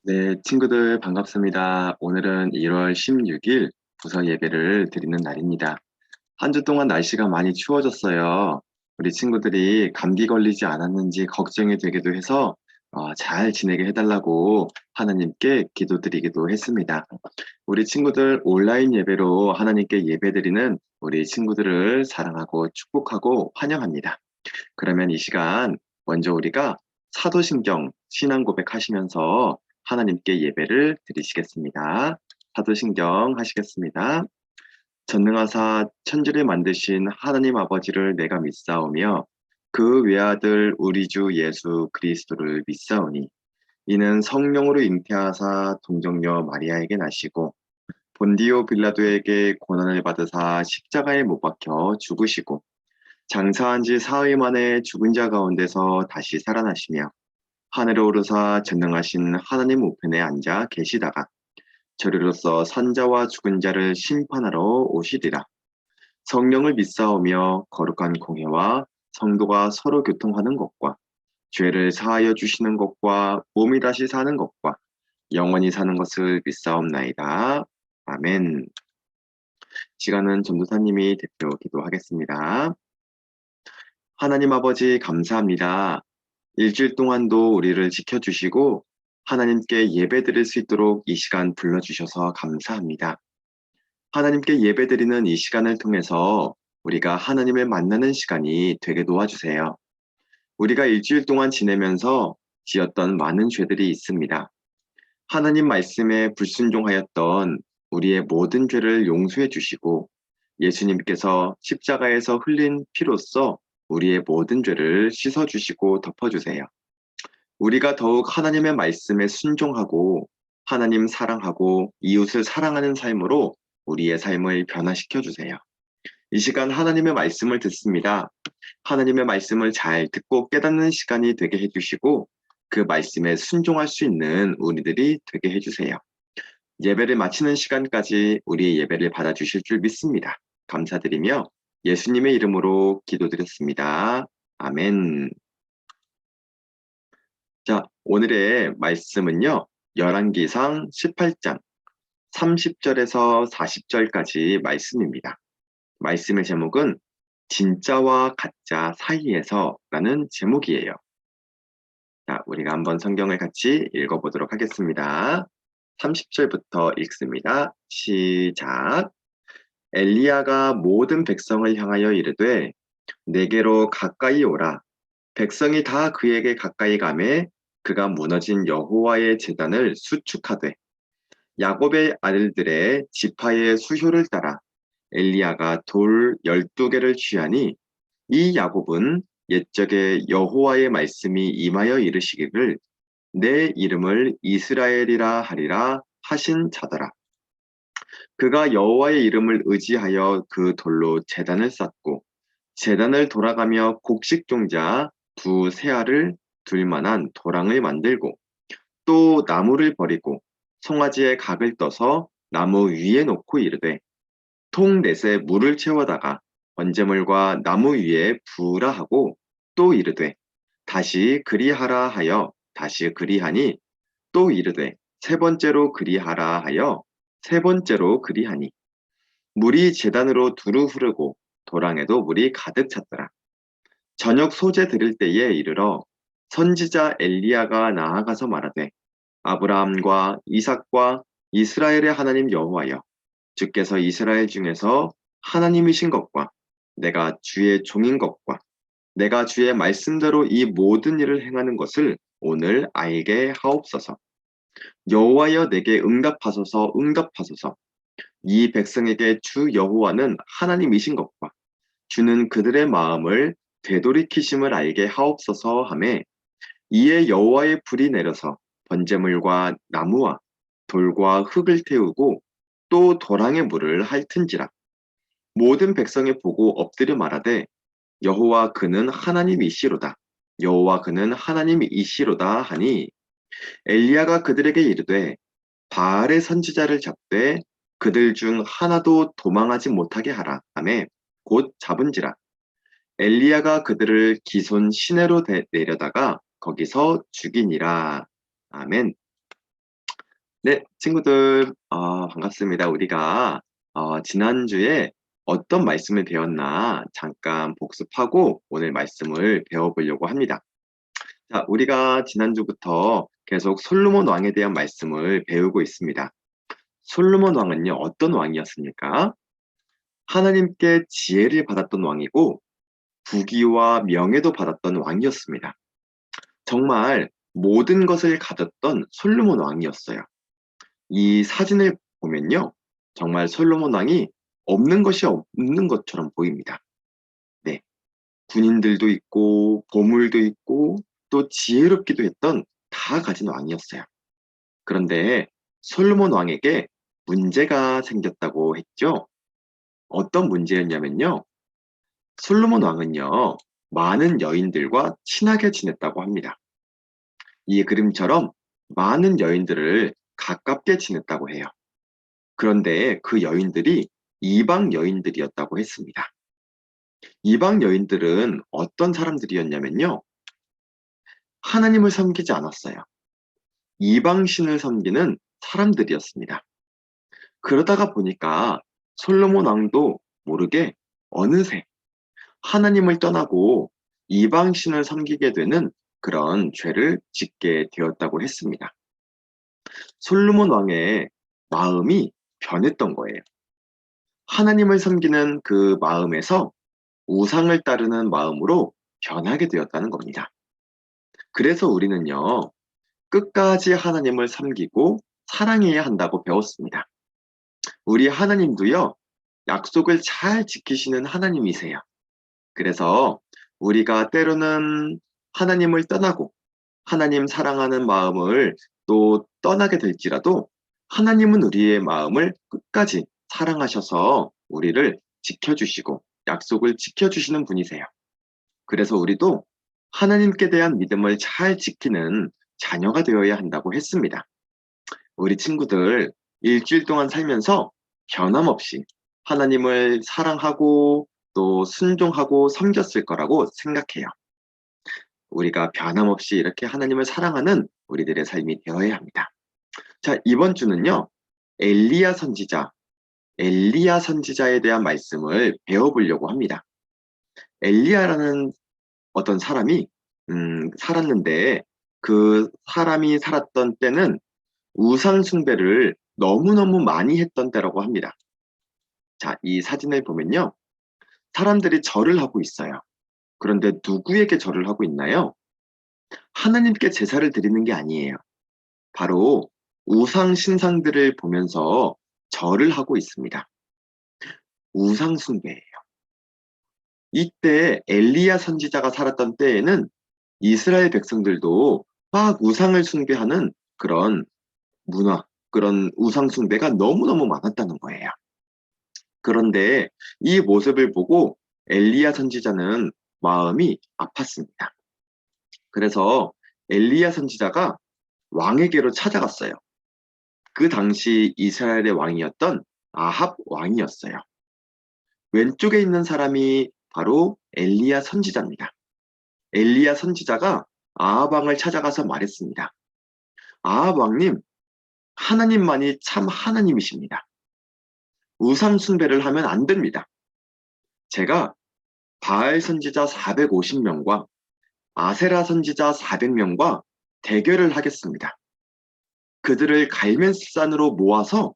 네, 친구들 반갑습니다. 오늘은 1월 16일 부서 예배를 드리는 날입니다. 한 주 동안 날씨가 많이 추워졌어요. 우리 친구들이 감기 걸리지 않았는지 걱정이 되기도 해서 잘 지내게 해달라고 하나님께 기도드리기도 했습니다. 우리 친구들 온라인 예배로 하나님께 예배드리는 우리 친구들을 사랑하고 축복하고 환영합니다. 그러면 이 시간 먼저 우리가 사도신경 신앙 고백하시면서 하나님께 예배를 드리시겠습니다. 사도신경 하시겠습니다. 전능하사 천지를 만드신 하나님 아버지를 내가 믿사오며 그 외아들 우리 주 예수 그리스도를 믿사오니 이는 성령으로 잉태하사 동정녀 마리아에게 나시고 본디오 빌라도에게 고난을 받으사 십자가에 못 박혀 죽으시고 장사한 지 사흘 만에 죽은 자 가운데서 다시 살아나시며 하늘에 오르사 전능하신 하나님 우편에 앉아 계시다가 저리로서 산자와 죽은 자를 심판하러 오시리라. 성령을 믿사오며 거룩한 공회와 성도가 서로 교통하는 것과 죄를 사하여 주시는 것과 몸이 다시 사는 것과 영원히 사는 것을 믿사옵나이다. 아멘. 시간은 전도사님이 대표 기도하겠습니다. 하나님 아버지 감사합니다. 일주일 동안도 우리를 지켜주시고 하나님께 예배드릴 수 있도록 이 시간 불러주셔서 감사합니다. 하나님께 예배드리는 이 시간을 통해서 우리가 하나님을 만나는 시간이 되게 도와주세요. 우리가 일주일 동안 지내면서 지었던 많은 죄들이 있습니다. 하나님 말씀에 불순종하였던 우리의 모든 죄를 용서해 주시고 예수님께서 십자가에서 흘린 피로써 우리의 모든 죄를 씻어주시고 덮어주세요. 우리가 더욱 하나님의 말씀에 순종하고 하나님 사랑하고 이웃을 사랑하는 삶으로 우리의 삶을 변화시켜 주세요. 이 시간 하나님의 말씀을 듣습니다. 하나님의 말씀을 잘 듣고 깨닫는 시간이 되게 해주시고 그 말씀에 순종할 수 있는 우리들이 되게 해주세요. 예배를 마치는 시간까지 우리의 예배를 받아주실 줄 믿습니다. 감사드리며 예수님의 이름으로 기도드렸습니다. 아멘. 자, 오늘의 말씀은요. 열왕기상 18장 30절에서 40절까지 말씀입니다. 말씀의 제목은 진짜와 가짜 사이에서라는 제목이에요. 자, 우리가 한번 성경을 같이 읽어보도록 하겠습니다. 30절부터 읽습니다. 시작. 엘리야가 모든 백성을 향하여 이르되 내게로 가까이 오라. 백성이 다 그에게 가까이 가매 그가 무너진 여호와의 제단을 수축하되 야곱의 아들들의 지파의 수효를 따라 엘리야가 돌 12개를 취하니 이 야곱은 옛적에 여호와의 말씀이 임하여 이르시기를 내 이름을 이스라엘이라 하리라 하신 자더라. 그가 여호와의 이름을 의지하여 그 돌로 제단을 쌓고 제단을 돌아가며 곡식종자 두 세알을 둘 만한 도랑을 만들고 또 나무를 버리고 송아지에 각을 떠서 나무 위에 놓고 이르되 통 넷에 물을 채워다가 번제물과 나무 위에 부으라 하고 또 이르되 다시 그리하라 하여 다시 그리하니 또 이르되 세 번째로 그리하라 하여 세 번째로 그리하니 물이 제단으로 두루 흐르고 도랑에도 물이 가득 찼더라. 저녁 소재 드릴 때에 이르러 선지자 엘리야가 나아가서 말하되 아브라함과 이삭과 이스라엘의 하나님 여호와여 주께서 이스라엘 중에서 하나님이신 것과 내가 주의 종인 것과 내가 주의 말씀대로 이 모든 일을 행하는 것을 오늘 알게 하옵소서. 여호와여 내게 응답하소서 응답하소서. 이 백성에게 주 여호와는 하나님이신 것과 주는 그들의 마음을 되돌이키심을 알게 하옵소서 하매 이에 여호와의 불이 내려서 번제물과 나무와 돌과 흙을 태우고 또 도랑의 물을 핥은지라 모든 백성이 보고 엎드려 말하되 여호와 그는 하나님이시로다 여호와 그는 하나님이시로다 하니 엘리야가 그들에게 이르되 바알의 선지자를 잡되 그들 중 하나도 도망하지 못하게 하라 하매 곧 잡은지라 엘리야가 그들을 기손 시내로 내려다가 거기서 죽이니라. 아멘. 네, 친구들, 반갑습니다. 우리가 지난주에 어떤 말씀을 배웠나 잠깐 복습하고 오늘 말씀을 배워보려고 합니다. 자, 우리가 지난주부터 계속 솔로몬 왕에 대한 말씀을 배우고 있습니다. 솔로몬 왕은요, 어떤 왕이었습니까? 하나님께 지혜를 받았던 왕이고 부귀와 명예도 받았던 왕이었습니다. 정말 모든 것을 가졌던 솔로몬 왕이었어요. 이 사진을 보면요. 정말 솔로몬 왕이 없는 것이 없는 것처럼 보입니다. 네. 군인들도 있고, 보물도 있고, 또 지혜롭기도 했던 다 가진 왕이었어요. 그런데 솔로몬 왕에게 문제가 생겼다고 했죠. 어떤 문제였냐면요. 솔로몬 왕은요, 많은 여인들과 친하게 지냈다고 합니다. 이 그림처럼 많은 여인들을 가깝게 지냈다고 해요. 그런데 그 여인들이 이방 여인들이었다고 했습니다. 이방 여인들은 어떤 사람들이었냐면요. 하나님을 섬기지 않았어요. 이방신을 섬기는 사람들이었습니다. 그러다가 보니까 솔로몬 왕도 모르게 어느새 하나님을 떠나고 이방신을 섬기게 되는 그런 죄를 짓게 되었다고 했습니다. 솔로몬 왕의 마음이 변했던 거예요. 하나님을 섬기는 그 마음에서 우상을 따르는 마음으로 변하게 되었다는 겁니다. 그래서 우리는요, 끝까지 하나님을 섬기고 사랑해야 한다고 배웠습니다. 우리 하나님도요, 약속을 잘 지키시는 하나님이세요. 그래서 우리가 때로는 하나님을 떠나고 하나님 사랑하는 마음을 또 떠나게 될지라도 하나님은 우리의 마음을 끝까지 사랑하셔서 우리를 지켜주시고 약속을 지켜주시는 분이세요. 그래서 우리도 하나님께 대한 믿음을 잘 지키는 자녀가 되어야 한다고 했습니다. 우리 친구들 일주일 동안 살면서 변함없이 하나님을 사랑하고 또 순종하고 섬겼을 거라고 생각해요. 우리가 변함없이 이렇게 하나님을 사랑하는 우리들의 삶이 되어야 합니다. 자, 이번 주는요, 엘리야 선지자, 엘리야 선지자에 대한 말씀을 배워보려고 합니다. 엘리야라는 어떤 사람이 살았는데 그 사람이 살았던 때는 우상 숭배를 너무너무 많이 했던 때라고 합니다. 자, 이 사진을 보면요. 사람들이 절을 하고 있어요. 그런데 누구에게 절을 하고 있나요? 하나님께 제사를 드리는 게 아니에요. 바로 우상 신상들을 보면서 절을 하고 있습니다. 우상 숭배예요. 이때 엘리야 선지자가 살았던 때에는 이스라엘 백성들도 막 우상을 숭배하는 그런 문화, 그런 우상 숭배가 너무너무 많았다는 거예요. 그런데 이 모습을 보고 엘리야 선지자는 마음이 아팠습니다. 그래서 엘리야 선지자가 왕에게로 찾아갔어요. 그 당시 이스라엘의 왕이었던 아합 왕이었어요. 왼쪽에 있는 사람이 바로 엘리야 선지자입니다. 엘리야 선지자가 아합 왕을 찾아가서 말했습니다. 아합 왕님, 하나님만이 참 하나님이십니다. 우상 숭배를 하면 안 됩니다. 제가 바알 선지자 450명과 아세라 선지자 400명과 대결을 하겠습니다. 그들을 갈멜산으로 모아서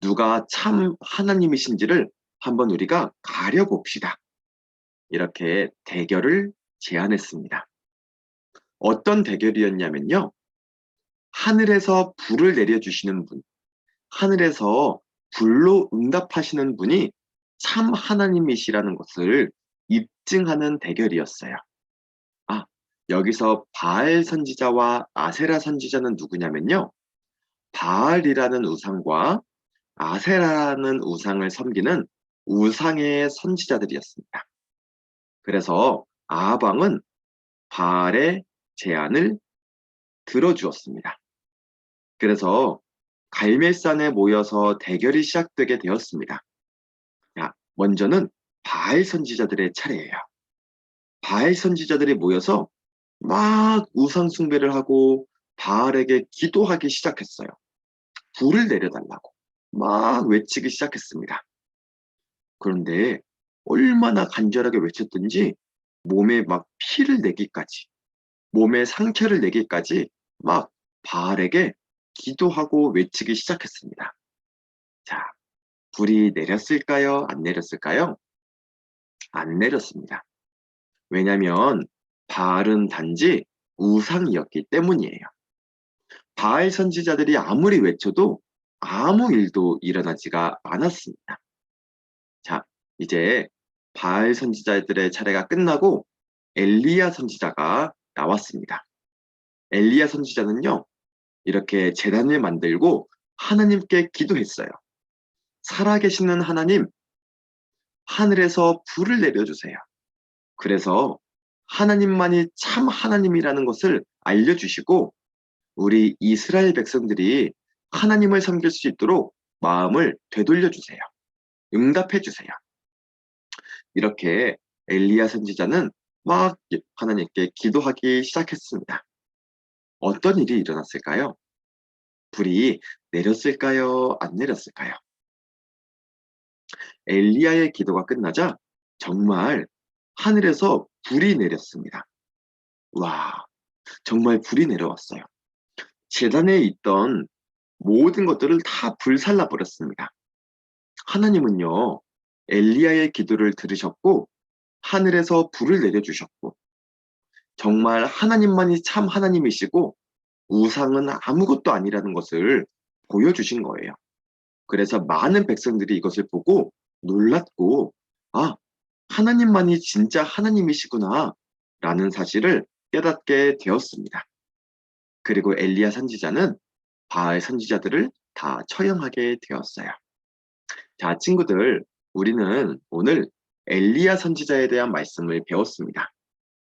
누가 참 하나님이신지를 한번 우리가 가려봅시다. 이렇게 대결을 제안했습니다. 어떤 대결이었냐면요. 하늘에서 불을 내려주시는 분, 하늘에서 불로 응답하시는 분이 참 하나님이시라는 것을 입증하는 대결이었어요. 아, 여기서 바알 선지자와 아세라 선지자는 누구냐면요. 바알이라는 우상과 아세라라는 우상을 섬기는 우상의 선지자들이었습니다. 그래서 아합 왕은 바알의 제안을 들어주었습니다. 그래서 갈멜산에 모여서 대결이 시작되게 되었습니다. 자, 먼저는 바알 선지자들의 차례예요. 바알 선지자들이 모여서 막 우상 숭배를 하고 바알에게 기도하기 시작했어요. 불을 내려달라고 막 외치기 시작했습니다. 그런데 얼마나 간절하게 외쳤든지 몸에 막 피를 내기까지, 몸에 상처를 내기까지 막 바알에게 기도하고 외치기 시작했습니다. 자, 불이 내렸을까요? 안 내렸을까요? 안 내렸습니다. 왜냐하면 바알은 단지 우상이었기 때문이에요. 바알 선지자들이 아무리 외쳐도 아무 일도 일어나지가 않았습니다. 자, 이제 바알 선지자들의 차례가 끝나고 엘리야 선지자가 나왔습니다. 엘리야 선지자는요, 이렇게 제단을 만들고 하나님께 기도했어요. 살아계시는 하나님, 하늘에서 불을 내려주세요. 그래서 하나님만이 참 하나님이라는 것을 알려주시고 우리 이스라엘 백성들이 하나님을 섬길 수 있도록 마음을 되돌려 주세요. 응답해 주세요. 이렇게 엘리야 선지자는 막 하나님께 기도하기 시작했습니다. 어떤 일이 일어났을까요? 불이 내렸을까요? 안 내렸을까요? 엘리야의 기도가 끝나자 정말 하늘에서 불이 내렸습니다. 와, 정말 불이 내려왔어요. 제단에 있던 모든 것들을 다 불살라 버렸습니다. 하나님은요, 엘리야의 기도를 들으셨고 하늘에서 불을 내려주셨고 정말 하나님만이 참 하나님이시고 우상은 아무것도 아니라는 것을 보여주신 거예요. 그래서 많은 백성들이 이것을 보고 놀랐고 아, 하나님만이 진짜 하나님이시구나 라는 사실을 깨닫게 되었습니다. 그리고 엘리야 선지자는 바알 선지자들을 다 처형하게 되었어요. 자, 친구들, 우리는 오늘 엘리야 선지자에 대한 말씀을 배웠습니다.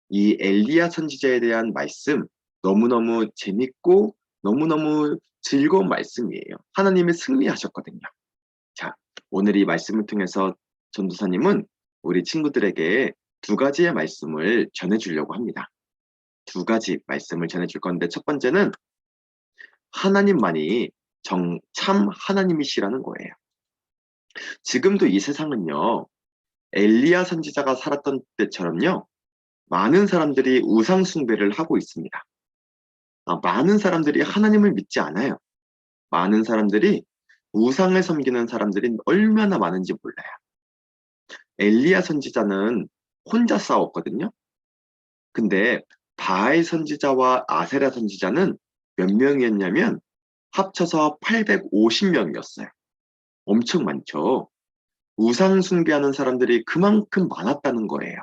이 엘리야 선지자에 대한 말씀 너무너무 재밌고 너무너무 즐거운 말씀이에요. 하나님이 승리하셨거든요. 자, 오늘 이 말씀을 통해서 전도사님은 우리 친구들에게 두 가지의 말씀을 전해주려고 합니다. 두 가지 말씀을 전해줄 건데 첫 번째는 하나님만이 참 하나님이시라는 거예요. 지금도 이 세상은요, 엘리야 선지자가 살았던 때처럼요, 많은 사람들이 우상 숭배를 하고 있습니다. 많은 사람들이 하나님을 믿지 않아요. 많은 사람들이 우상을 섬기는 사람들이 얼마나 많은지 몰라요. 엘리야 선지자는 혼자 싸웠거든요. 근데 바알 선지자와 아세라 선지자는 몇 명이었냐면 합쳐서 850명이었어요. 엄청 많죠. 우상 숭배하는 사람들이 그만큼 많았다는 거예요.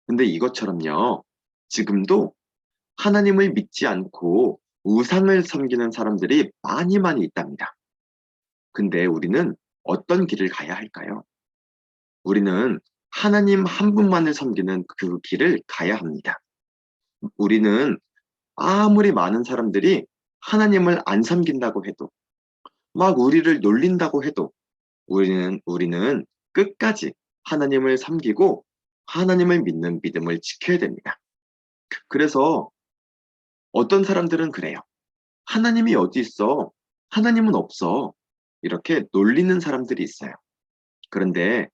근데 이것처럼요, 지금도 하나님을 믿지 않고 우상을 섬기는 사람들이 많이 많이 있답니다. 근데 우리는 어떤 길을 가야 할까요? 우리는 하나님 한 분만을 섬기는 그 길을 가야 합니다. 우리는 아무리 많은 사람들이 하나님을 안 섬긴다고 해도, 막 우리를 놀린다고 해도, 우리는 끝까지 하나님을 섬기고 하나님을 믿는 믿음을 지켜야 됩니다. 그래서 어떤 사람들은 그래요. 하나님이 어디 있어? 하나님은 없어. 이렇게 놀리는 사람들이 있어요. 그런데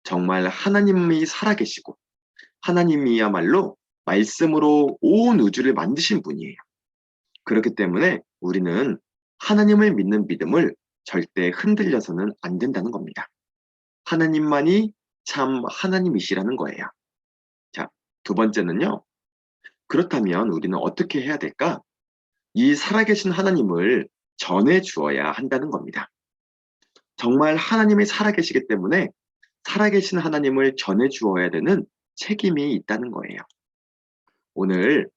정말 하나님이 살아계시고 하나님이야말로 말씀으로 온 우주를 만드신 분이에요. 그렇기 때문에 우리는 하나님을 믿는 믿음을 절대 흔들려서는 안 된다는 겁니다. 하나님만이 참 하나님이시라는 거예요. 자, 두 번째는요. 그렇다면 우리는 어떻게 해야 될까? 이 살아계신 하나님을 전해 주어야 한다는 겁니다. 정말 하나님이 살아계시기 때문에 살아계신 하나님을 전해 주어야 되는 책임이 있다는 거예요. 오늘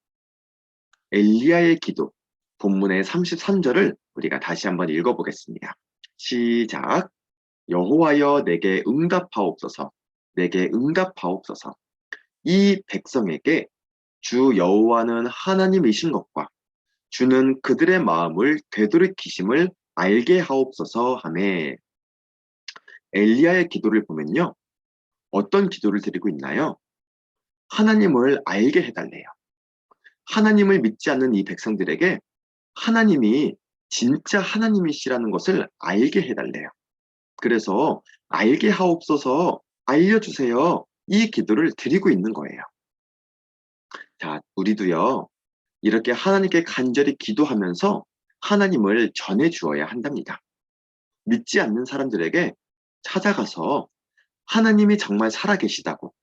엘리야의 기도 본문의 33절을 우리가 다시 한번 읽어보겠습니다. 시작. 여호와여 내게 응답하옵소서. 내게 응답하옵소서. 이 백성에게 주 여호와는 하나님이신 것과 주는 그들의 마음을 되돌이키심을 알게 하옵소서 하매. 엘리야의 기도를 보면요. 어떤 기도를 드리고 있나요? 하나님을 알게 해달래요. 하나님을 믿지 않는 이 백성들에게 하나님이 진짜 하나님이시라는 것을 알게 해달래요. 그래서 알게 하옵소서, 알려주세요. 이 기도를 드리고 있는 거예요. 자, 우리도요, 이렇게 하나님께 간절히 기도하면서 하나님을 전해 주어야 한답니다. 믿지 않는 사람들에게 찾아가서 하나님이 정말 살아계시다고,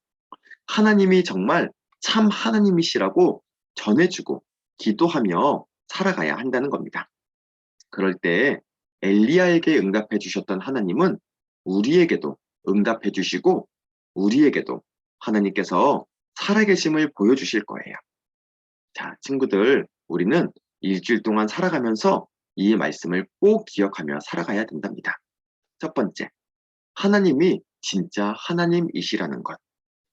하나님이 정말 참 하나님이시라고 전해주고 기도하며 살아가야 한다는 겁니다. 그럴 때 엘리야에게 응답해 주셨던 하나님은 우리에게도 응답해 주시고 우리에게도 하나님께서 살아계심을 보여주실 거예요. 자, 친구들, 우리는 일주일 동안 살아가면서 이 말씀을 꼭 기억하며 살아가야 된답니다. 첫 번째, 하나님이 진짜 하나님이시라는 것.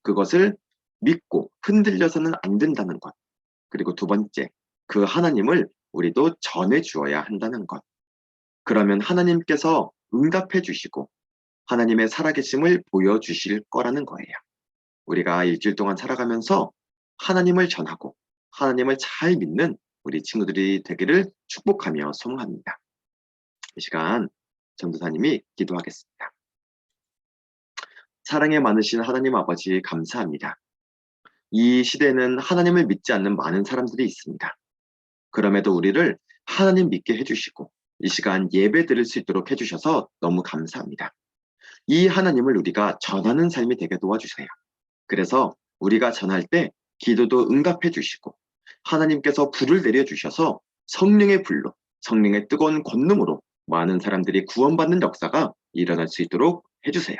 그것을 믿고 흔들려서는 안 된다는 것. 그리고 두 번째, 그 하나님을 우리도 전해 주어야 한다는 것. 그러면 하나님께서 응답해 주시고 하나님의 살아계심을 보여주실 거라는 거예요. 우리가 일주일 동안 살아가면서 하나님을 전하고 하나님을 잘 믿는 우리 친구들이 되기를 축복하며 소망합니다. 이 시간 전도사님이 기도하겠습니다. 사랑에 많으신 하나님 아버지 감사합니다. 이 시대에는 하나님을 믿지 않는 많은 사람들이 있습니다. 그럼에도 우리를 하나님 믿게 해주시고 이 시간 예배 드릴 수 있도록 해주셔서 너무 감사합니다. 이 하나님을 우리가 전하는 삶이 되게 도와주세요. 그래서 우리가 전할 때 기도도 응답해 주시고 하나님께서 불을 내려주셔서 성령의 불로, 성령의 뜨거운 권능으로 많은 사람들이 구원받는 역사가 일어날 수 있도록 해주세요.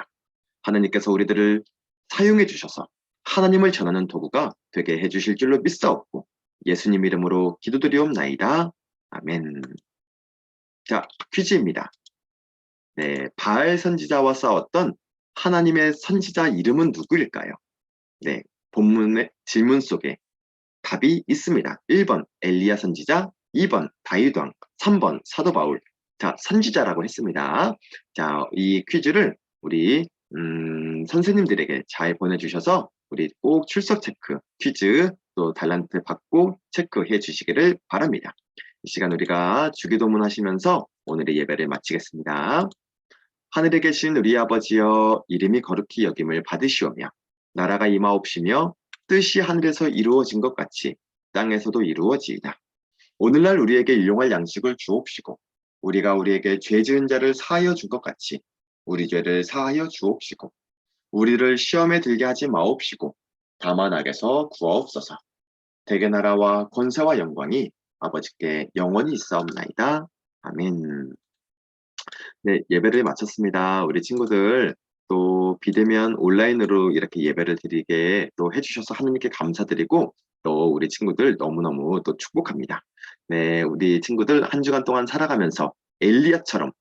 하나님께서 우리들을 사용해 주셔서 하나님을 전하는 도구가 되게 해주실 줄로 믿사옵고 예수님 이름으로 기도드리옵나이다. 아멘. 자, 퀴즈입니다. 네, 바알 선지자와 싸웠던 하나님의 선지자 이름은 누구일까요? 네, 본문의 질문 속에 답이 있습니다. 1번 엘리야 선지자, 2번 다윗 왕, 3번 사도 바울. 자, 선지자라고 했습니다. 자, 이 퀴즈를 우리 선생님들에게 잘 보내주셔서 우리 꼭 출석 체크, 퀴즈 또 달란트 받고 체크해 주시기를 바랍니다. 이 시간 우리가 주기도문 하시면서 오늘의 예배를 마치겠습니다. 하늘에 계신 우리 아버지여, 이름이 거룩히 여김을 받으시오며 나라가 임하옵시며 뜻이 하늘에서 이루어진 것 같이 땅에서도 이루어지이다. 오늘날 우리에게 일용할 양식을 주옵시고 우리가 우리에게 죄 지은 자를 사하여 준 것 같이 우리 죄를 사하여 주옵시고 우리를 시험에 들게 하지 마옵시고 다만 악에서 구하옵소서. 대개 나라와 권세와 영광이 아버지께 영원히 있사옵나이다. 아멘. 네, 예배를 마쳤습니다. 우리 친구들 또 비대면 온라인으로 이렇게 예배를 드리게 또 해주셔서 하나님께 감사드리고 또 우리 친구들 너무너무 또 축복합니다. 네, 우리 친구들 한 주간 동안 살아가면서 엘리야처럼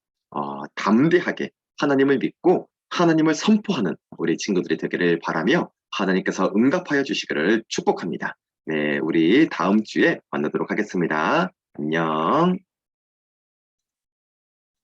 담대하게 하나님을 믿고 하나님을 선포하는 우리 친구들이 되기를 바라며 하나님께서 응답하여 주시기를 축복합니다. 네, 우리 다음 주에 만나도록 하겠습니다. 안녕.